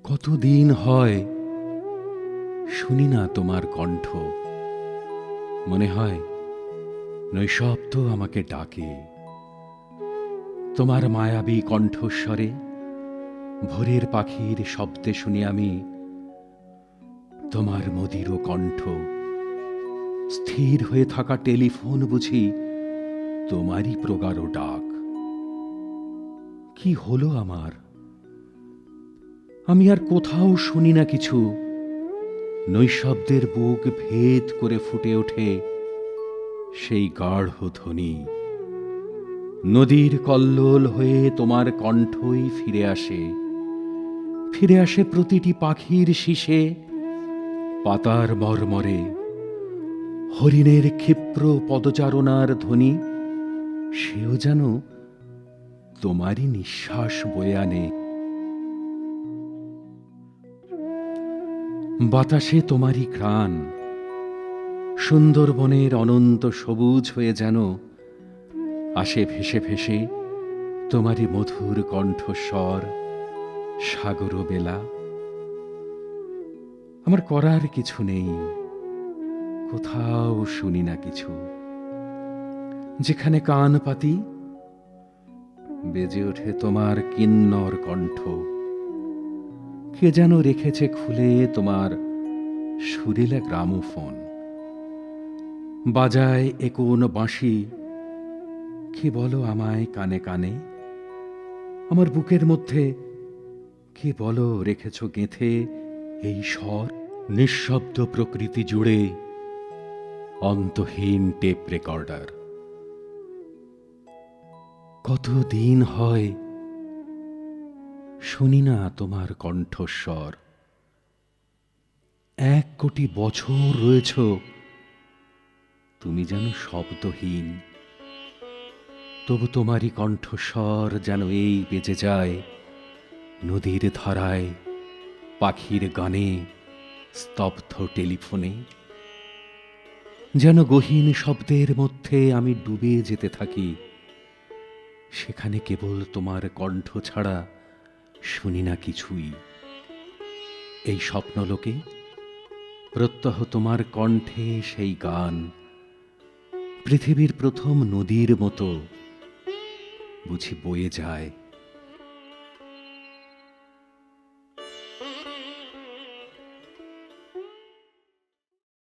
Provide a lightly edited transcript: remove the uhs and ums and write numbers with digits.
কতদিন হয় শুনি না তোমার কণ্ঠ। মনে হয় নৈশব্দ আমাকে ডাকে। তোমার মায়াবী কণ্ঠস্বরে ভোরের পাখির শব্দে শুনি আমি তোমার মধুর কণ্ঠ। স্থির হয়ে থাকা টেলিফোন বুঝি তোমারই প্রগাঢ় ডাক। কি হলো আমার? আমি আর কোথাও শুনি না কিছু। নৈশব্দের বুক ভেদ করে ফুটে ওঠে সেই গাঢ় ধ্বনি। নদীর কল্লোল হয়ে তোমার কণ্ঠই ফিরে আসে। ফিরে আসে প্রতিটি পাখির শিশে, পাতার মর্মরে, হরিণের ক্ষিপ্র পদচারণার ধ্বনি। সেও যেন তোমারই নিঃশ্বাস বয়ে আনে। বাতাসে তোমারই ঘ্রাণ, সুন্দরবনের অনন্ত সবুজ হয়ে যেন আসে ভেসে ভেসে তোমারই মধুর কণ্ঠস্বর। সাগর বেলা, আমার করার কিছু নেই, কোথাও শুনি না কিছু। যেখানে কান পাতি বেজে ওঠে তোমার কিন্নর কণ্ঠ। কে যেন রেখেছে খুলে তোমার সুরেলা গ্রামোফোন। বাজায় এ কোন বাঁশি, কি বলো আমায় কানে কানে। আমার বুকের মধ্যে কি বলো রেখেছ গেঁথে এই স্বর। নিঃশব্দ প্রকৃতি জুড়ে অন্তহীন টেপ রেকর্ডার। কতদিন হয় শুনি না তোমার কণ্ঠস্বর। 1 কোটি বছর রয়েছ তুমি যেন শব্দহীন। তবু তোমারই কণ্ঠস্বর যেন এই বেজে যায় নদীর ধারায়, পাখির গানে, স্তব্ধ টেলিফোনে। যেন গহীন শব্দের মধ্যে আমি ডুবে যেতে থাকি। সেখানে কেবল তোমার কণ্ঠ ছাড়া শুনি না কিছুই। এই স্বপ্নলোকে প্রত্যহ তোমার কণ্ঠে সেই গান পৃথিবীর প্রথম নদীর মতো বুঝি বয়ে যায়।